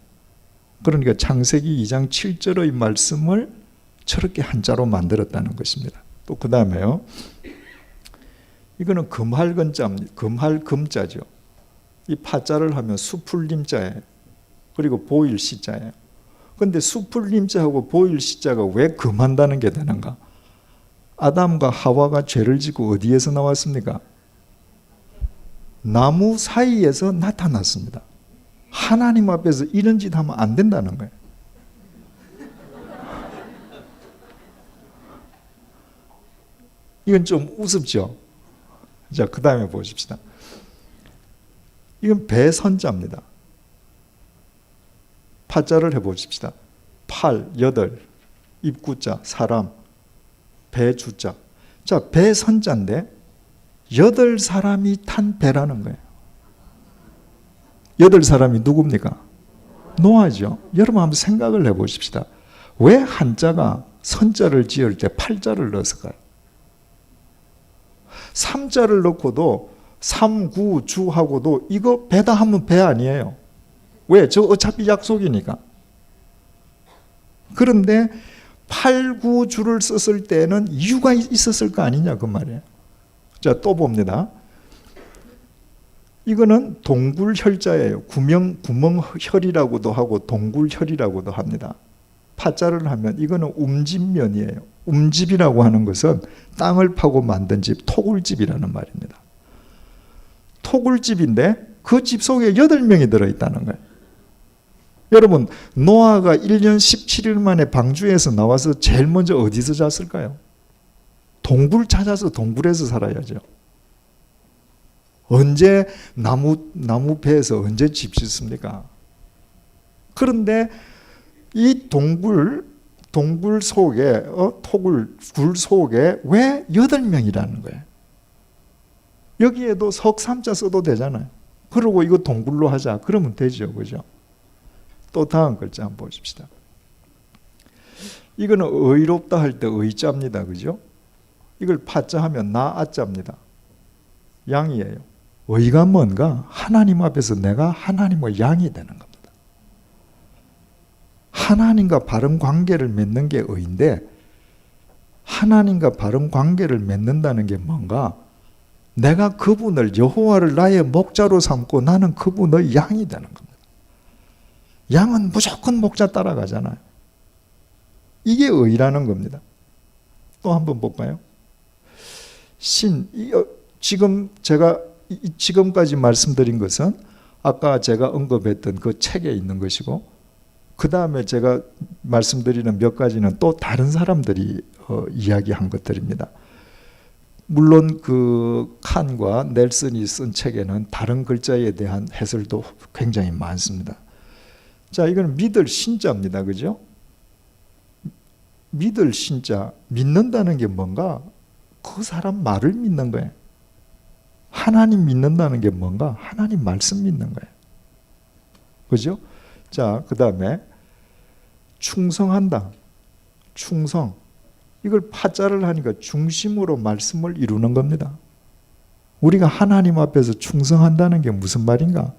그러니까 창세기 2장 7절의 말씀을 저렇게 한자로 만들었다는 것입니다. 또 그 다음에요. 이거는 금할금자죠. 이 파자를 하면 수풀림자예요. 그리고 보일시자예요. 그런데 수풀림자하고 보일시자가 왜 금한다는 게 되는가? 아담과 하와가 죄를 짓고 어디에서 나왔습니까? 나무 사이에서 나타났습니다. 하나님 앞에서 이런 짓 하면 안 된다는 거예요. 이건 좀 우습죠? 자, 그 다음에 보십시다. 이건 배선자입니다. 파자를 해보십시다. 8, 8, 입구자, 사람, 배주자. 자, 배선자인데 8사람이 탄 배라는 거예요. 8사람이 누굽니까? 노아죠. 여러분 한번 생각을 해보십시다. 왜 한자가 선자를 지을 때 8자를 넣었을까요? 3자를 넣고도 3, 9, 주하고도 이거 배다 하면 배 아니에요. 왜? 저 어차피 약속이니까. 그런데 8, 9 주를 썼을 때는 이유가 있었을 거 아니냐 그 말이에요. 자, 또 봅니다. 이거는 동굴혈자예요. 구멍혈이라고도 하고 동굴혈이라고도 합니다. 파자를 하면 이거는 움집면이에요. 움집이라고 하는 것은 땅을 파고 만든 집, 토굴집이라는 말입니다. 토굴집인데 그 집 속에 8명이 들어있다는 거예요. 여러분, 노아가 1년 17일 만에 방주에서 나와서 제일 먼저 어디서 잤을까요? 동굴 찾아서 동굴에서 살아야죠. 언제 나무 배에서 언제 집 짓습니까? 그런데 이 동굴 속에 굴 속에 왜 8명이라는 거예요? 여기에도 석삼자 써도 되잖아요. 그리고 이거 동굴로 하자. 그러면 되죠. 그죠? 또 다음 글자 한번 보십시다. 이거는 의롭다 할 때 의자입니다. 그죠? 이걸 파자 하면 나아자입니다. 양이에요. 의가 뭔가? 하나님 앞에서 내가 하나님의 양이 되는 겁니다. 하나님과 바른 관계를 맺는 게 의인데 하나님과 바른 관계를 맺는다는 게 뭔가? 내가 그분을 여호와를 나의 목자로 삼고 나는 그분의 양이 되는 겁니다. 양은 무조건 목자 따라가잖아요. 이게 의라는 겁니다. 또 한번 볼까요? 지금 제가 지금까지 말씀드린 것은 아까 제가 언급했던 그 책에 있는 것이고 그 다음에 제가 말씀드리는 몇 가지는 또 다른 사람들이 이야기한 것들입니다. 물론 그 칸과 넬슨이 쓴 책에는 다른 글자에 대한 해설도 굉장히 많습니다. 자, 이건 믿을 신자입니다. 그죠? 믿을 신자, 믿는다는 게 뭔가? 그 사람 말을 믿는 거예요. 하나님 믿는다는 게 뭔가? 하나님 말씀 믿는 거예요. 그죠? 자, 그 다음에 충성한다. 충성. 이걸 파자를 하니까 중심으로 말씀을 이루는 겁니다. 우리가 하나님 앞에서 충성한다는 게 무슨 말인가?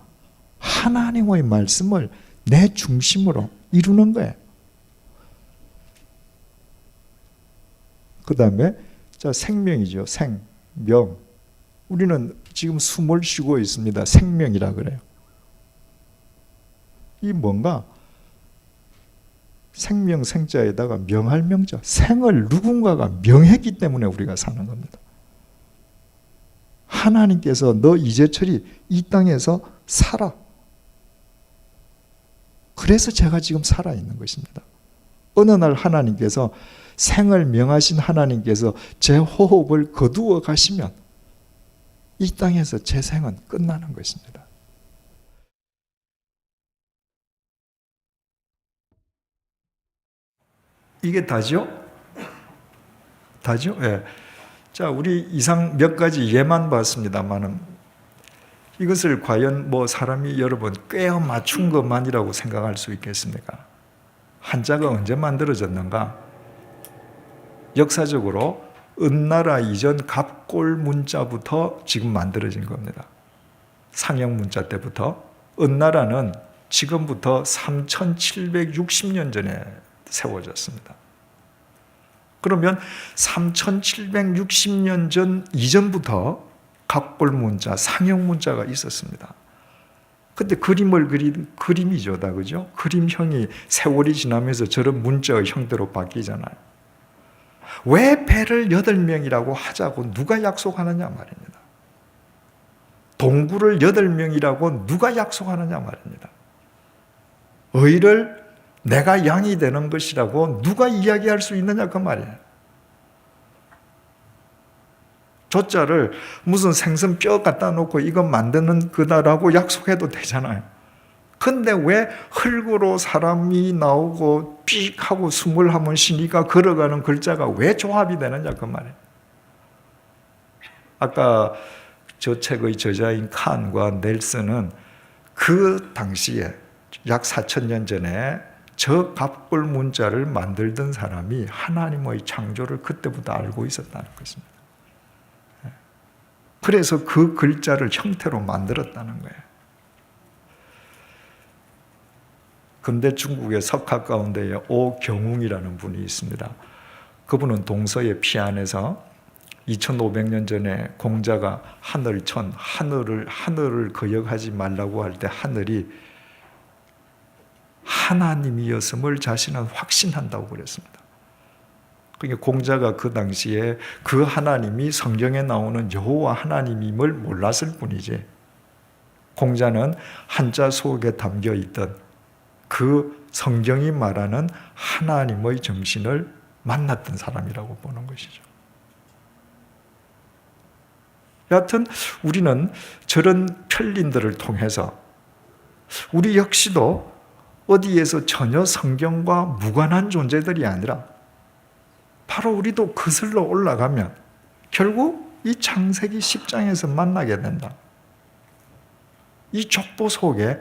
하나님의 말씀을 내 중심으로 이루는 거예요. 그 다음에 자, 생명이죠. 명. 우리는 지금 숨을 쉬고 있습니다. 생명이라 그래요. 이 뭔가? 생명 생자에다가 명할 명자. 생을 누군가가 명했기 때문에 우리가 사는 겁니다. 하나님께서 너 이재철이 이 땅에서 살아. 그래서 제가 지금 살아있는 것입니다. 어느 날 하나님께서 생을 명하신 하나님께서 제 호흡을 거두어 가시면 이 땅에서 제 생은 끝나는 것입니다. 이게 다죠? 다죠? 예. 자, 우리 이상 몇 가지 예만 봤습니다만은 이것을 과연 사람이 여러분 꿰어 맞춘 것만이라고 생각할 수 있겠습니까? 한자가 언제 만들어졌는가? 역사적으로 은나라 이전 갑골 문자부터 지금 만들어진 겁니다. 상형 문자 때부터. 은나라는 지금부터 3760년 전에 세워졌습니다. 그러면 3760년 전 이전부터 갑골 문자, 상형 문자가 있었습니다. 근데 그림을 그린 그림이죠, 다 그죠? 그림형이 세월이 지나면서 저런 문자의 형태로 바뀌잖아요. 왜 배를 8명이라고 하자고 누가 약속하느냐 말입니다. 동굴을 8명이라고 누가 약속하느냐 말입니다. 의를 내가 양이 되는 것이라고 누가 이야기할 수 있느냐 그 말이에요. 조자를 무슨 생선 뼈 갖다 놓고 이거 만드는 거다라고 약속해도 되잖아요. 근데 왜 흙으로 사람이 나오고 삑 하고 숨을 한번 쉬니까 걸어가는 글자가 왜 조합이 되느냐 그 말이에요. 아까 저 책의 저자인 칸과 넬슨은 그 당시에 약 4,000년 전에 저 갑골 문자를 만들던 사람이 하나님의 창조를 그때부터 알고 있었다는 것입니다. 그래서 그 글자를 형태로 만들었다는 거예요. 근데 중국의 석학 가운데에 오경웅이라는 분이 있습니다. 그분은 동서의 피안에서 2500년 전에 공자가 하늘천, 하늘을 거역하지 말라고 할 때 하늘이 하나님이었음을 자신은 확신한다고 그랬습니다. 그러니까 공자가 그 당시에 그 하나님이 성경에 나오는 여호와 하나님임을 몰랐을 뿐이지, 공자는 한자 속에 담겨 있던 그 성경이 말하는 하나님의 정신을 만났던 사람이라고 보는 것이죠. 여하튼 우리는 저런 편린들을 통해서 우리 역시도 어디에서 전혀 성경과 무관한 존재들이 아니라 바로 우리도 거슬러 올라가면 결국 이 창세기 10장에서 만나게 된다. 이 족보 속에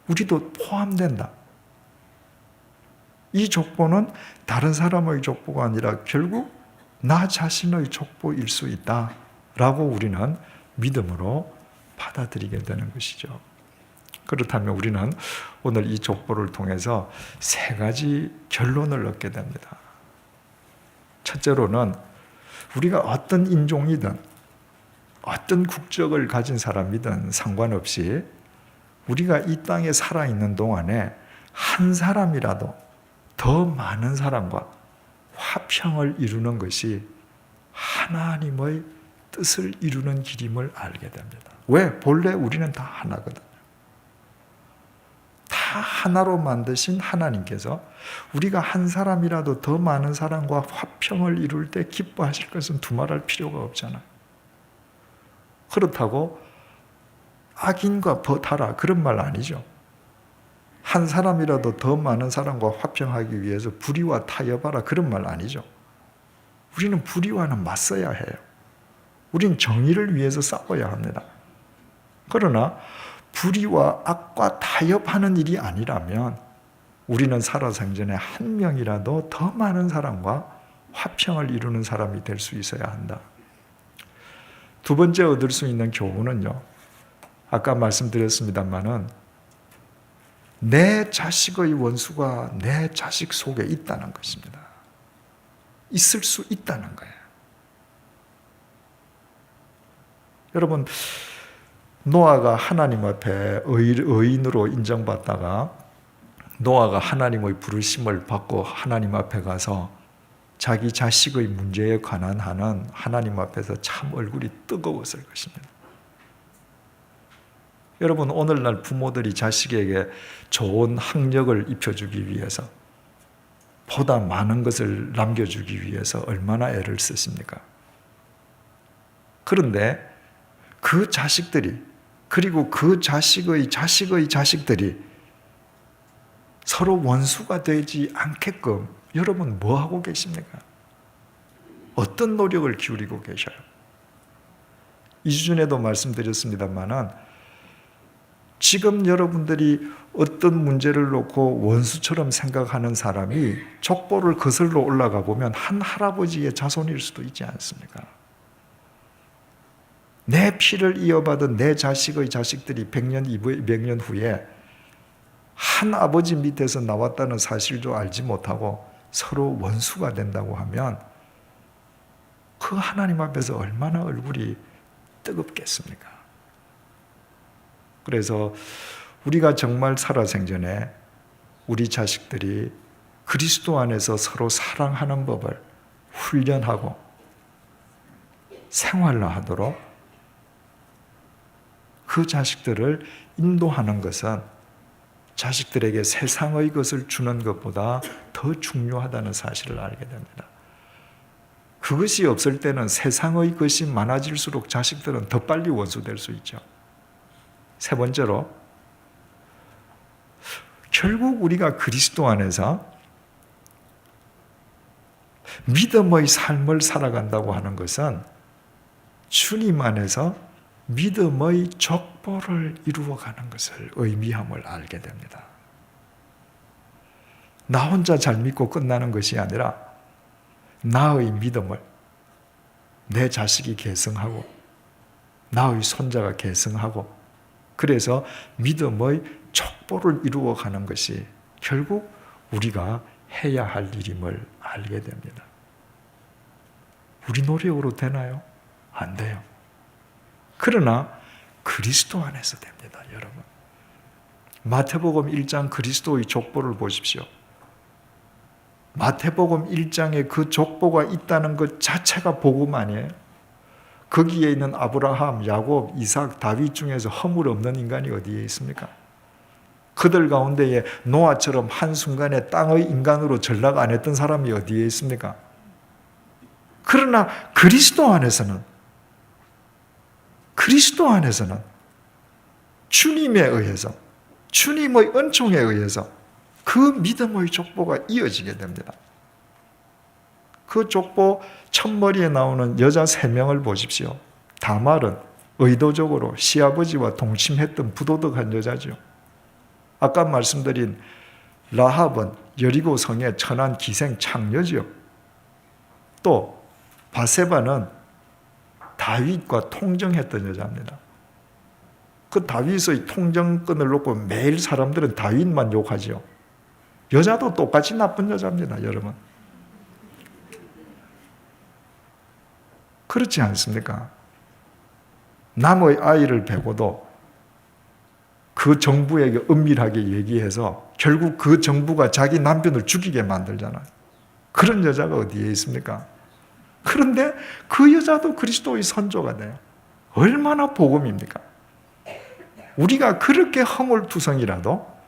우리도 포함된다. 이 족보는 다른 사람의 족보가 아니라 결국 나 자신의 족보일 수 있다 라고 우리는 믿음으로 받아들이게 되는 것이죠. 그렇다면 우리는 오늘 이 족보를 통해서 3가지 결론을 얻게 됩니다. 첫째로는 우리가 어떤 인종이든 어떤 국적을 가진 사람이든 상관없이 우리가 이 땅에 살아있는 동안에 한 사람이라도 더 많은 사람과 화평을 이루는 것이 하나님의 뜻을 이루는 길임을 알게 됩니다. 왜? 본래 우리는 다 하나거든요. 다 하나로 만드신 하나님께서 우리가 한 사람이라도 더 많은 사람과 화평을 이룰 때 기뻐하실 것은 두말할 필요가 없잖아요. 그렇다고 악인과 벗하라 그런 말 아니죠. 한 사람이라도 더 많은 사람과 화평하기 위해서 불의와 타협하라 그런 말 아니죠. 우리는 불의와는 맞서야 해요. 우린 정의를 위해서 싸워야 합니다. 그러나 불의와 악과 타협하는 일이 아니라면 우리는 살아생전에 한 명이라도 더 많은 사람과 화평을 이루는 사람이 될 수 있어야 한다. 두 번째 얻을 수 있는 교훈은요, 아까 말씀드렸습니다마는 내 자식의 원수가 내 자식 속에 있다는 것입니다. 있을 수 있다는 거예요. 여러분, 노아가 하나님 앞에 의인으로 인정받다가 노아가 하나님의 부르심을 받고 하나님 앞에 가서 자기 자식의 문제에 관한 하는 하나님 앞에서 참 얼굴이 뜨거웠을 것입니다. 여러분, 오늘날 부모들이 자식에게 좋은 학력을 입혀주기 위해서 보다 많은 것을 남겨주기 위해서 얼마나 애를 쓰십니까? 그런데 그 자식들이, 그리고 그 자식의 자식들이 서로 원수가 되지 않게끔 여러분 뭐 하고 계십니까? 어떤 노력을 기울이고 계셔요? 2주 전에도 말씀드렸습니다마는 지금 여러분들이 어떤 문제를 놓고 원수처럼 생각하는 사람이 족보를 거슬러 올라가 보면 한 할아버지의 자손일 수도 있지 않습니까? 내 피를 이어받은 내 자식의 자식들이 100년, 200년 후에 한 아버지 밑에서 나왔다는 사실도 알지 못하고 서로 원수가 된다고 하면 그 하나님 앞에서 얼마나 얼굴이 뜨겁겠습니까? 그래서 우리가 정말 살아생전에 우리 자식들이 그리스도 안에서 서로 사랑하는 법을 훈련하고 생활화하도록 그 자식들을 인도하는 것은 자식들에게 세상의 것을 주는 것보다 더 중요하다는 사실을 알게 됩니다. 그것이 없을 때는 세상의 것이 많아질수록 자식들은 더 빨리 원수될 수 있죠. 세 번째로, 결국 우리가 그리스도 안에서 믿음의 삶을 살아간다고 하는 것은 주님 안에서 믿음의 족보를 이루어가는 것을 의미함을 알게 됩니다. 나 혼자 잘 믿고 끝나는 것이 아니라 나의 믿음을 내 자식이 계승하고 나의 손자가 계승하고 그래서 믿음의 족보를 이루어가는 것이 결국 우리가 해야 할 일임을 알게 됩니다. 우리 노력으로 되나요? 안 돼요. 그러나 그리스도 안에서 됩니다, 여러분. 마태복음 1장 그리스도의 족보를 보십시오. 마태복음 1장에 그 족보가 있다는 것 자체가 복음 아니에요? 거기에 있는 아브라함, 야곱, 이삭, 다윗 중에서 허물 없는 인간이 어디에 있습니까? 그들 가운데에 노아처럼 한순간에 땅의 인간으로 전락 안 했던 사람이 어디에 있습니까? 그러나 그리스도 안에서는 주님에 의해서, 주님의 은총에 의해서 그 믿음의 족보가 이어지게 됩니다. 그 족보 첫머리에 나오는 여자 3명을 보십시오. 다말은 의도적으로 시아버지와 동침했던 부도덕한 여자죠. 아까 말씀드린 라합은 여리고 성의 천한 기생 창녀죠. 또 바세바는 다윗과 통정했던 여자입니다. 그 다윗의 통정권을 놓고 매일 사람들은 다윗만 욕하죠. 여자도 똑같이 나쁜 여자입니다, 여러분. 그렇지 않습니까? 남의 아이를 베고도 그 정부에게 은밀하게 얘기해서 결국 그 정부가 자기 남편을 죽이게 만들잖아요. 그런 여자가 어디에 있습니까? 그런데 그 여자도 그리스도의 선조가 돼요. 얼마나 복음입니까? 우리가 그렇게 허물투성이라도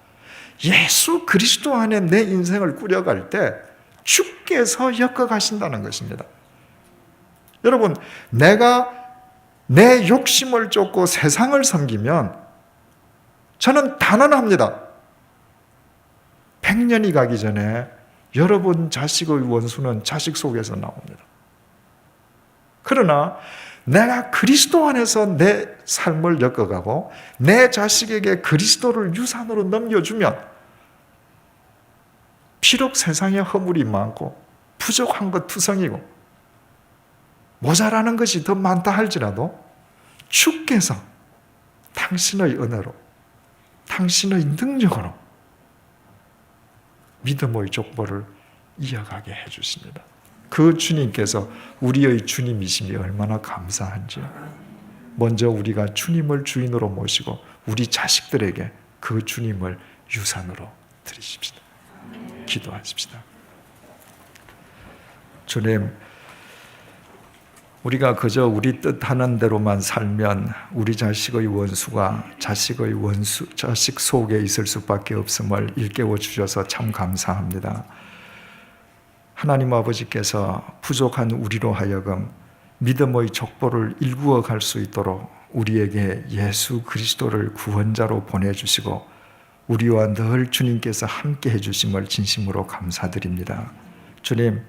예수 그리스도 안에 내 인생을 꾸려갈 때 주께서 엮어가신다는 것입니다. 여러분, 내가 내 욕심을 쫓고 세상을 섬기면 저는 단언합니다. 100년이 가기 전에 여러분 자식의 원수는 자식 속에서 나옵니다. 그러나 내가 그리스도 안에서 내 삶을 엮어가고 내 자식에게 그리스도를 유산으로 넘겨주면 비록 세상에 허물이 많고 부족한 것 투성이고 모자라는 것이 더 많다 할지라도 주께서 당신의 은혜로 당신의 능력으로 믿음의 족보를 이어가게 해주십니다. 그 주님께서 우리의 주님이심이 얼마나 감사한지요. 먼저 우리가 주님을 주인으로 모시고 우리 자식들에게 그 주님을 유산으로 드리십시다. 기도하십시다. 주님, 우리가 그저 우리 뜻하는 대로만 살면 우리 자식의 원수가 자식 속에 있을 수밖에 없음을 일깨워 주셔서 참 감사합니다. 하나님 아버지께서 부족한 우리로 하여금 믿음의 족보를 일구어 갈 수 있도록 우리에게 예수 그리스도를 구원자로 보내주시고 우리와 늘 주님께서 함께 해주심을 진심으로 감사드립니다. 주님,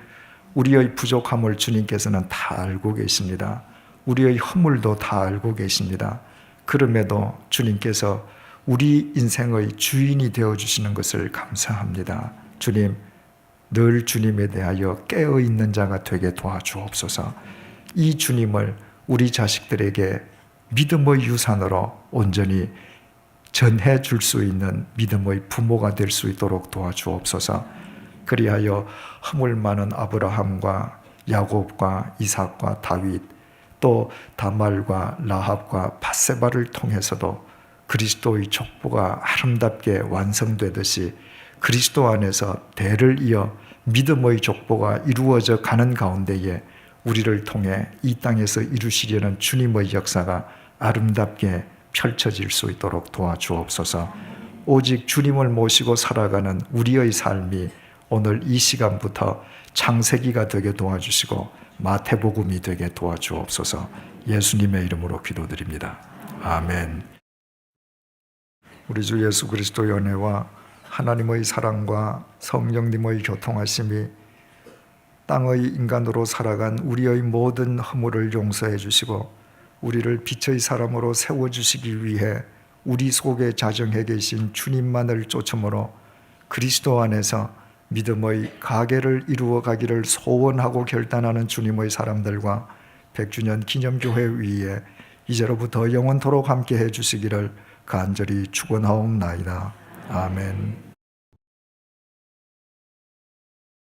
우리의 부족함을 주님께서는 다 알고 계십니다. 우리의 허물도 다 알고 계십니다. 그럼에도 주님께서 우리 인생의 주인이 되어주시는 것을 감사합니다. 주님, 늘 주님에 대하여 깨어있는 자가 되게 도와주옵소서. 이 주님을 우리 자식들에게 믿음의 유산으로 온전히 전해줄 수 있는 믿음의 부모가 될 수 있도록 도와주옵소서. 그리하여 허물 많은 아브라함과 야곱과 이삭과 다윗 또 다말과 라합과 바세바를 통해서도 그리스도의 족보가 아름답게 완성되듯이 그리스도 안에서 대를 이어 믿음의 족보가 이루어져 가는 가운데에 우리를 통해 이 땅에서 이루시려는 주님의 역사가 아름답게 펼쳐질 수 있도록 도와주옵소서. 오직 주님을 모시고 살아가는 우리의 삶이 오늘 이 시간부터 창세기가 되게 도와주시고 마태복음이 되게 도와주옵소서. 예수님의 이름으로 기도드립니다. 아멘. 우리 주 예수 그리스도의 은혜와 하나님의 사랑과 성령님의 교통하심이 땅의 인간으로 살아간 우리의 모든 허물을 용서해 주시고 우리를 빛의 사람으로 세워주시기 위해 우리 속에 자정해 계신 주님만을 쫓음으로 그리스도 안에서 믿음의 가계를 이루어 가기를 소원하고 결단하는 주님의 사람들과 100주년 기념교회 위에 이제로부터 영원토록 함께해 주시기를 간절히 축원하옵나이다. 아멘.